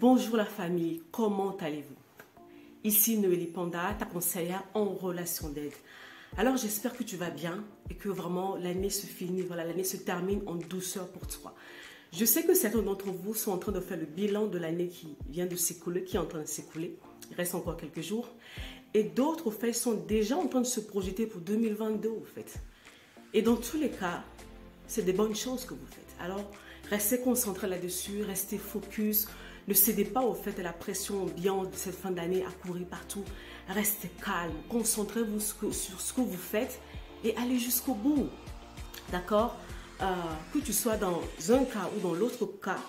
Bonjour la famille, comment allez-vous? Ici Noélie Panda, ta conseillère en relation d'aide. Alors j'espère que tu vas bien et que vraiment l'année se finit, voilà, l'année se termine en douceur pour toi. Je sais que certains d'entre vous sont en train de faire le bilan de l'année qui vient de s'écouler, qui est en train de s'écouler. Il reste encore quelques jours. Et d'autres, au fait, sont déjà en train de se projeter pour 2022, au fait. Et dans tous les cas, c'est des bonnes choses que vous faites. Alors, restez concentrés là-dessus, restez focus. Ne cédez pas au fait à la pression ambiante de cette fin d'année à courir partout. Restez calme, concentrez-vous sur ce que vous faites et allez jusqu'au bout. D'accord? Que tu sois dans un cas ou dans l'autre cas,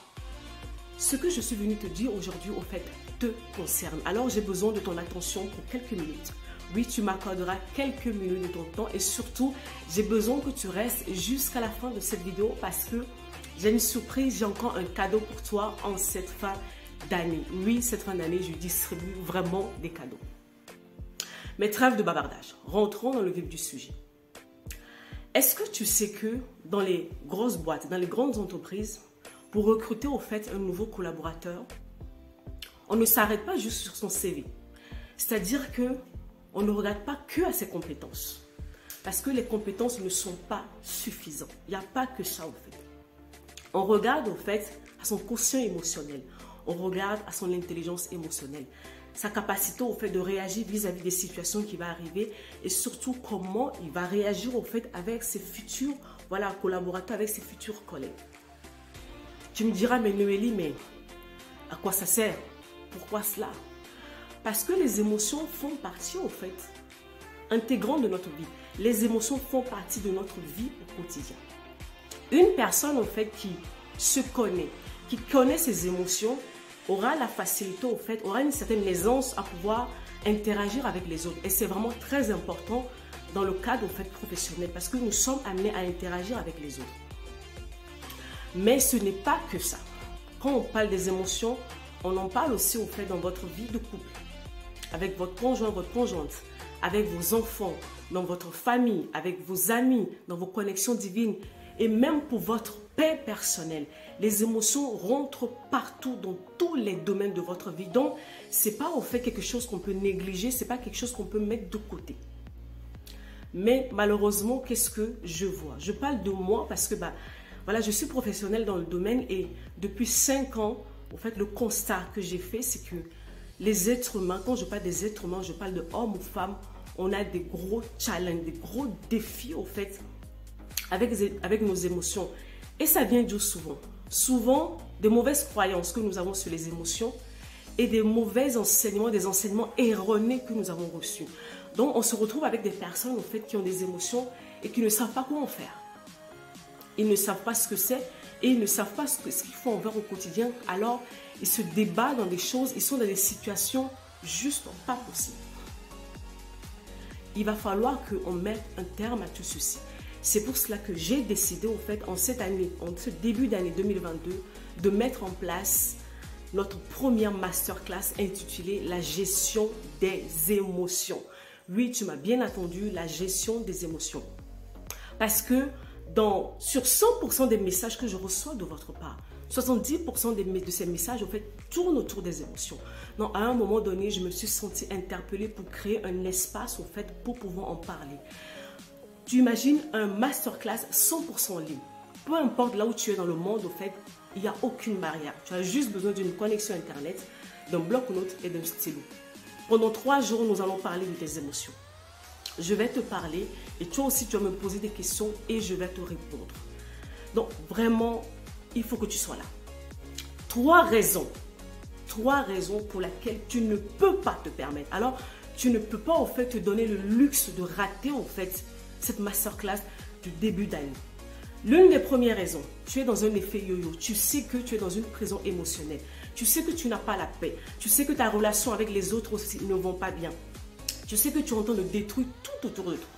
ce que je suis venue te dire aujourd'hui, au fait, te concerne. Alors, j'ai besoin de ton attention pour quelques minutes. Oui, tu m'accorderas quelques minutes de ton temps et surtout, j'ai besoin que tu restes jusqu'à la fin de cette vidéo parce que j'ai une surprise, j'ai encore un cadeau pour toi en cette fin d'année. Oui, cette fin d'année, je distribue vraiment des cadeaux. Mais trêve de bavardage, rentrons dans le vif du sujet. Est-ce que tu sais que dans les grosses boîtes, dans les grandes entreprises, pour recruter au fait un nouveau collaborateur, on ne s'arrête pas juste sur son CV. C'est-à-dire que on ne regarde pas que à ses compétences. Parce que les compétences ne sont pas suffisantes. Il n'y a pas que ça au fait. On regarde au fait à son quotient émotionnel. On regarde à son intelligence émotionnelle. Sa capacité au fait de réagir vis-à-vis des situations qui vont arriver et surtout comment il va réagir au fait avec ses futurs collaborateurs, avec ses futurs collègues. Tu me diras, mais Noélie, mais à quoi ça sert? Pourquoi cela? Parce que les émotions font partie au fait intégrante de notre vie. Les émotions font partie de notre vie au quotidien. Une personne en fait qui se connaît, qui connaît ses émotions, aura la facilité au fait, aura une certaine aisance à pouvoir interagir avec les autres. Et c'est vraiment très important dans le cadre au fait professionnel parce que nous sommes amenés à interagir avec les autres. Mais ce n'est pas que ça. Quand on parle des émotions, on en parle aussi au fait dans votre vie de couple, avec votre conjoint, votre conjointe, avec vos enfants, dans votre famille, avec vos amis, dans vos connexions divines. Et même pour votre paix personnelle, les émotions rentrent partout dans tous les domaines de votre vie. Donc, ce n'est pas au fait quelque chose qu'on peut négliger, ce n'est pas quelque chose qu'on peut mettre de côté. Mais malheureusement, qu'est-ce que je vois? Je parle de moi parce que voilà, je suis professionnelle dans le domaine et depuis 5 ans, en fait, le constat que j'ai fait, c'est que les êtres humains, quand je parle des êtres humains, je parle de hommes ou femmes, on a des gros challenges, des gros défis au fait avec nos émotions. Et ça vient d'où souvent? Souvent, des mauvaises croyances que nous avons sur les émotions et des mauvais enseignements, des enseignements erronés que nous avons reçus. Donc, on se retrouve avec des personnes en fait, qui ont des émotions et qui ne savent pas comment faire. Ils ne savent pas ce que c'est et ils ne savent pas ce qu'ils font envers au quotidien. Alors, ils se débattent dans des choses, ils sont dans des situations juste pas possibles. Il va falloir qu'on mette un terme à tout ceci. C'est pour cela que j'ai décidé, au fait, en cette année, en ce début d'année 2022, de mettre en place notre première masterclass intitulée « La gestion des émotions ». Oui, tu m'as bien entendu, la gestion des émotions. Parce que sur 100% des messages que je reçois de votre part, 70% de ces messages, en fait, tournent autour des émotions. Donc, à un moment donné, je me suis sentie interpellée pour créer un espace, en fait, pour pouvoir en parler. Tu imagines un masterclass 100% en ligne. Peu importe là où tu es dans le monde, au fait, il n'y a aucune barrière. Tu as juste besoin d'une connexion Internet, d'un bloc-notes et d'un stylo. Pendant 3 jours, nous allons parler de tes émotions. Je vais te parler et toi aussi, tu vas me poser des questions et je vais te répondre. Donc, vraiment, il faut que tu sois là. 3 raisons pour lesquelles tu ne peux pas te permettre. Alors, tu ne peux pas, en fait, te donner le luxe de rater, en fait, cette masterclass du début d'année. L'une des premières raisons, tu es dans un effet yo-yo. Tu sais que tu es dans une prison émotionnelle. Tu sais que tu n'as pas la paix. Tu sais que ta relation avec les autres aussi ne vont pas bien. Tu sais que tu es en train de détruire tout autour de toi.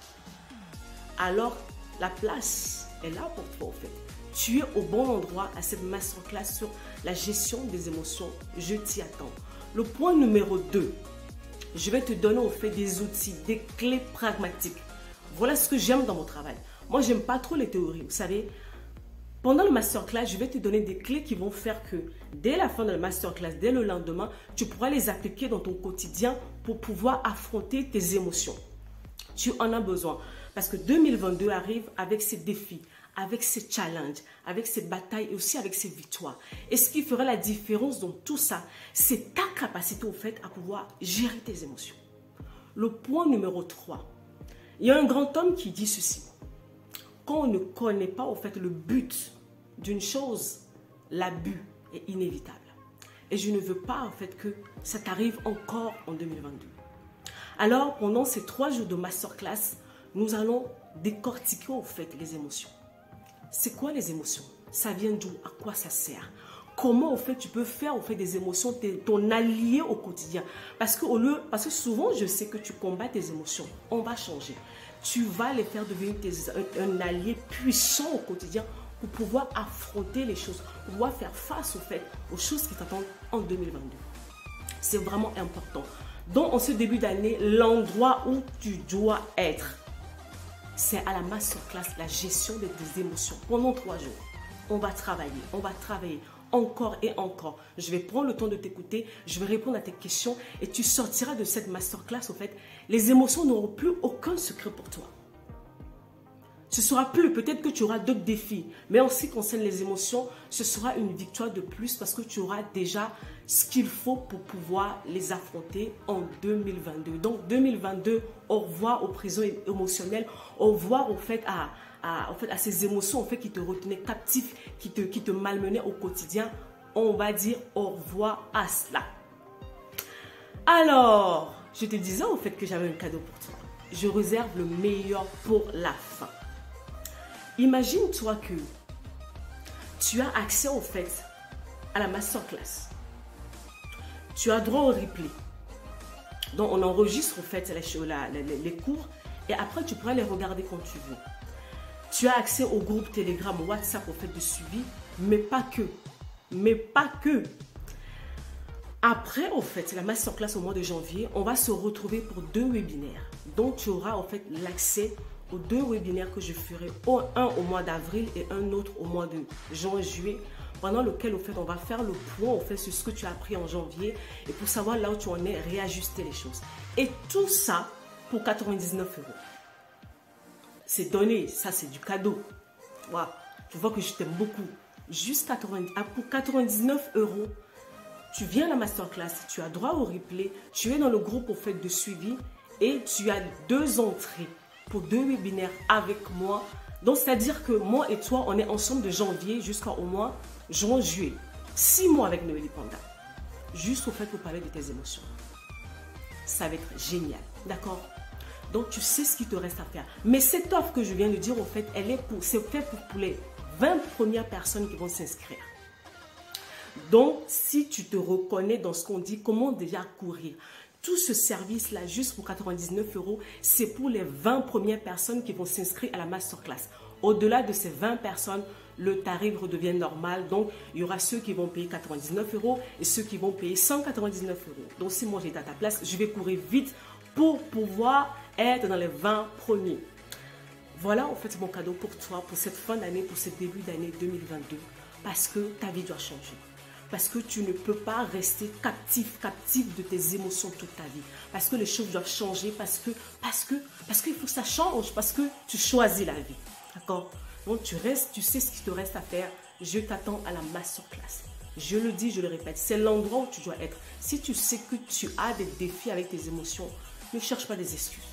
Alors, la place est là pour toi, en fait. Tu es au bon endroit à cette masterclass sur la gestion des émotions. Je t'y attends. Le point numéro 2, je vais te donner, en fait, des outils, des clés pragmatiques. Voilà ce que j'aime dans mon travail. Moi, j'aime pas trop les théories. Vous savez, Pendant le masterclass, je vais te donner des clés qui vont faire que dès la fin de la masterclass, dès le lendemain, tu pourras les appliquer dans ton quotidien pour pouvoir affronter tes émotions. Tu en as besoin parce que 2022 arrive avec ses défis, avec ses challenges, avec ses batailles et aussi avec ses victoires. Et ce qui fera la différence dans tout ça, c'est ta capacité au fait à pouvoir gérer tes émotions. Le point numéro 3. Il y a un grand homme qui dit ceci. Quand on ne connaît pas au fait le but d'une chose, l'abus est inévitable. Et je ne veux pas en fait que ça t'arrive encore en 2022. Alors, pendant ces 3 jours de masterclass, nous allons décortiquer au fait les émotions. C'est quoi les émotions? Ça vient d'où? À quoi ça sert? Comment au fait tu peux faire au fait des émotions ton allié au quotidien? Parce que souvent je sais que tu combats tes émotions. On va changer. Tu vas les faire devenir un allié puissant au quotidien pour pouvoir affronter les choses, pour pouvoir faire face au fait aux choses qui t'attendent en 2022. C'est vraiment important. Donc en ce début d'année, l'endroit où tu dois être, c'est à la masterclass, la gestion des émotions. Pendant 3 jours, on va travailler encore et encore. Je vais prendre le temps de t'écouter, je vais répondre à tes questions et tu sortiras de cette masterclass, au fait, les émotions n'auront plus aucun secret pour toi. Ce sera plus, peut-être que tu auras d'autres défis, mais en ce qui concerne les émotions, ce sera une victoire de plus parce que tu auras déjà ce qu'il faut pour pouvoir les affronter en 2022. Donc 2022, au revoir aux prisons émotionnelles, au revoir au fait à ces émotions au fait, qui te retenaient captif, qui te malmenaient au quotidien. On va dire au revoir à cela. Alors, je te disais au fait que j'avais un cadeau pour toi. Je réserve le meilleur pour la fin. Imagine-toi que tu as accès au fait à la masterclass. Tu as droit au replay. Donc, on enregistre au fait les cours et après, tu pourras les regarder quand tu veux. Tu as accès au groupe Telegram, WhatsApp au fait de suivi, mais pas que. Après, au fait, la masterclass au mois de janvier, on va se retrouver pour 2 webinaires. Donc, tu auras en fait l'accès aux 2 webinaires que je ferai, un au mois d'avril et un autre au mois de juin-juillet, pendant lequel au fait, on va faire le point au fait sur ce que tu as appris en janvier et pour savoir là où tu en es, réajuster les choses. Et tout ça pour 99 €. C'est donné, ça c'est du cadeau. Wow. Tu vois que je t'aime beaucoup. Juste pour 99 €, tu viens à la masterclass, tu as droit au replay, tu es dans le groupe au fait de suivi et tu as 2 entrées pour 2 webinaires avec moi. Donc, c'est-à-dire que moi et toi, on est ensemble de janvier jusqu'au mois juin-juillet. 6 mois avec Noélie Panda. Juste au fait pour parler de tes émotions. Ça va être génial. D'accord? Donc, tu sais ce qu'il te reste à faire. Mais cette offre que je viens de dire, en fait, c'est fait pour les 20 premières personnes qui vont s'inscrire. Donc, si tu te reconnais dans ce qu'on dit, comment déjà courir? Tout ce service-là, juste pour 99 €, c'est pour les 20 premières personnes qui vont s'inscrire à la masterclass. Au-delà de ces 20 personnes, le tarif redevient normal. Donc, il y aura ceux qui vont payer 99 € et ceux qui vont payer 199 €. Donc, si moi j'étais à ta place, je vais courir vite pour pouvoir être dans les 20 premiers. Voilà en fait mon cadeau pour toi, pour cette fin d'année, pour ce début d'année 2022. Parce que ta vie doit changer. Parce que tu ne peux pas rester captif de tes émotions toute ta vie. Parce que les choses doivent changer, parce qu'il faut que ça change, parce que tu choisis la vie. D'accord? Donc tu sais ce qu'il te reste à faire. Je t'attends à la masterclass. Je le dis, je le répète, c'est l'endroit où tu dois être. Si tu sais que tu as des défis avec tes émotions, ne cherche pas des excuses.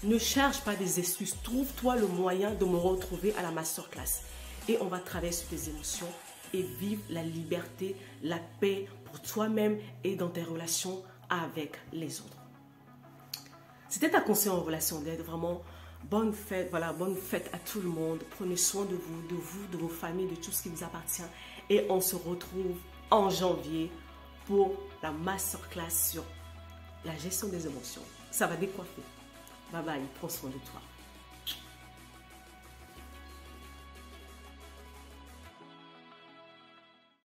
Ne cherche pas des excuses. Trouve-toi le moyen de me retrouver à la masterclass. Et on va travailler sur tes émotions et vivre la liberté, la paix pour toi-même et dans tes relations avec les autres. C'était ta conseil en relation d'aide. Vraiment, bonne fête. Voilà, bonne fête à tout le monde. Prenez soin de vous, de vos familles, de tout ce qui vous appartient. Et on se retrouve en janvier pour la masterclass sur la gestion des émotions. Ça va décoiffer. Bye bye, prends soin de toi.